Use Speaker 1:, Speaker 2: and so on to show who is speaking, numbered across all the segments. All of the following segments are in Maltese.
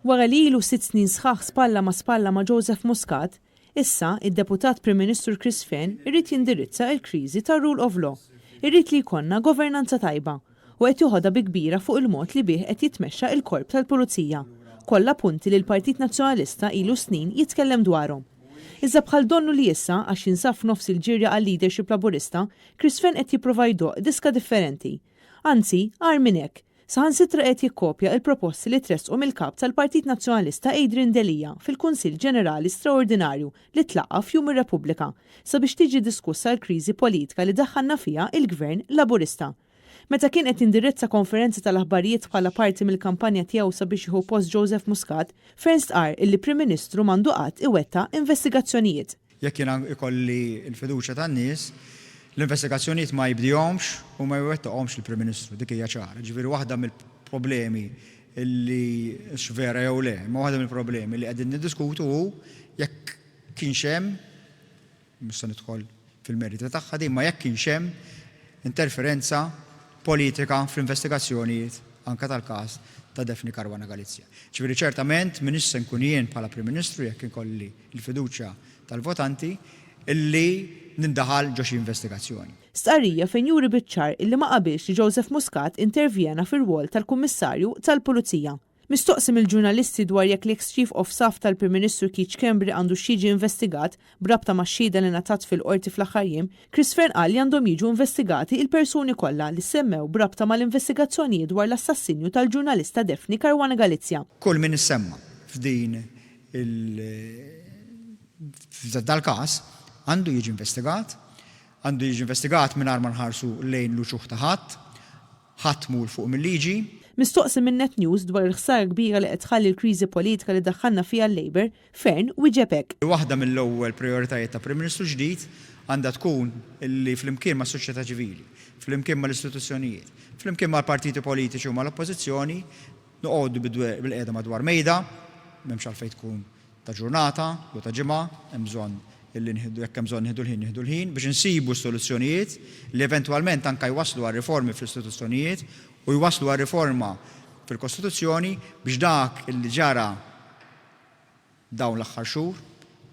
Speaker 1: Wara li ilu 6 snin sħaħ spalla ma' Joseph Muscat, issa id-deputat Prim Ministru Chris Fearne irrid jindirizza l-kriżi tar-rule of law. Irrid li jkollna governanza tajba u qed joħodha bi kbira fuq il-mod li bih qed jitmexxa l-korp tal-Pulizija. Kollha punti li l-Partit Nazzjonalista ilu snin jitkellem dwarhom. Iżda bħal donnu li issa għax jinsab nofs il-ġirja għal-leadership laburista, Chris Fearne qed jipprova jdoq diska differenti. Anzi, għar minn hekk, saħansitra qed jikkopja l-proposti li tressqu mill-kap tal-Partit Nazzjonalista Adrian Delija fil-Kunsill Ġenerali Straordinarju li tlaqqa f'jum ir-Repubblika sabiex tiġi diskussa l-kriżi politika li daħħalna fiha il-Gvern Laburista. Meta kien qed indirizza konferenza tal-aħbarijiet bħala parti mill-kampanja tiegħu sabiex jieħu post Joseph Muscat, Fearne stqarr illi Prim Ministru m'għandu qatt iwetta investigazzjonijiet.
Speaker 2: Jekk jiena ikolli l-fiduċja tan-nies, l-investigazzjonijiet ma jibdihomx u ma jwettaqhomx il-Prim Ministru, dik hija ċara. Ġifieri waħda mill-problemi li x'vera jew le, ma waħda mill-problemi li qegħdin niddiskutu hu jekk kienx hemm, mhux se nidħol fil-meriti tagħha din, ma jekk kienx hemm interferenza politika fl-investigazzjonijiet anke tal-każ ta' Daphne Caruana Galizia. Ġifieri ċertament minix se nkun jien bħala Prim Ministru jekk inkolli l-fiduċja tal-votanti illi nindaħal ġo xi investigazzjoni.
Speaker 1: Stqarrija fejn juri biċ-ċar illi ma qabilx li Joseph Muscat intervjena fir-rwol tal-Kummissarju tal-Pulizija. Mistoqsim il-ġurnalisti dwar jekk l-ex-Chief of Staff tal-Prim Ministru Keith Schembri għandu xieġi investigat brabta ma' xhieda li ngħatat fil-qorti fl-aħħar jiem, Chris Fearne qal li għandhom jiġu investigati il-persuni kollha li semmew brabta mal-investigazzjonijiet dwar l-assassinju tal-ġurnalista Daphne Caruana Galizia.
Speaker 2: Kull min issemma f'din dal-każ għandu jiġi investigat mingħajr ma nħarsu lejn l-uċuħ ta' ħadd mur fuq mill-liġi.
Speaker 1: Mistoqsi minn Net News dwar il-ħsara kbira li qed tħalli l-kriżi politika li daħħalna fiha l-Labor, Fearne wieġeb hekk.
Speaker 2: Waħda mill-ewwel prijoritajiet ta' Prim Ministru ġdid għandha tkun illi flimkien ma' soċjetà ċivili, flimkien ma' l-istituzzjonijiet, flimkien ma' partiti politiċi u ma' l-oppożizzjoni, noqogħdu bil-qiegħda madwar mejda, m'hemmx għalfejn tkun ta' ġurnata jew ta' ġimgħa, hemm bżonn illi jekk hemm bżonn nieħdu l-ħin biex insibu soluzzjonijiet li eventwalment anke jwasslu għal riformi fl-istituzzjonijiet u jwasslu għal riforma fil-Kostituzzjoni biex dak illi ġara dawn l-aħħar xhur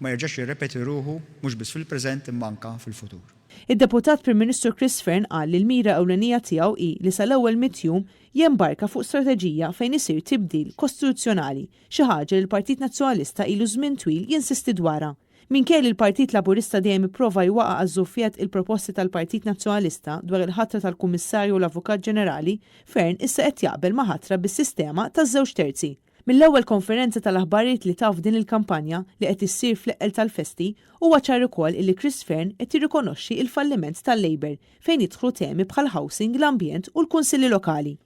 Speaker 2: ma jerġax jirrepeti ruħu mhux biss fil-preżent imma anke fil-futur.
Speaker 1: Id-Deputat Prim Ministru Chris Fearne qal li l-mira ewlenija tiegħu hi li sal-ewwel mit-jum jembarka fuq strateġija fejn isir tibdil kostituzzjonali, xi ħaġa li l-Partit Nazzjonalista ilu żmien twil jinsisti dwarha. Minkejn il-Partit Laburista dejjem ipprova jwaqa' għaż-żuffiet il-proposti tal-Partit Nazzjonalista dwar il-ħatra tal-Kummissarju u l-Avukat Ġenerali, Fearne issa qed jaqbel ma' ħatra bis-sistema taż-żewġ terzi. Mill-ewwel konferenza tal-aħbarijiet li taf din il-kampanja li qed issir fl-eqel tal-festi huwa ċar ukoll illi Chris Fearne qed jirrikonoxxi l-falliment tal-Labor fejn jidħlu temi bħal housing, l-ambjent u l-kunsilli lokali.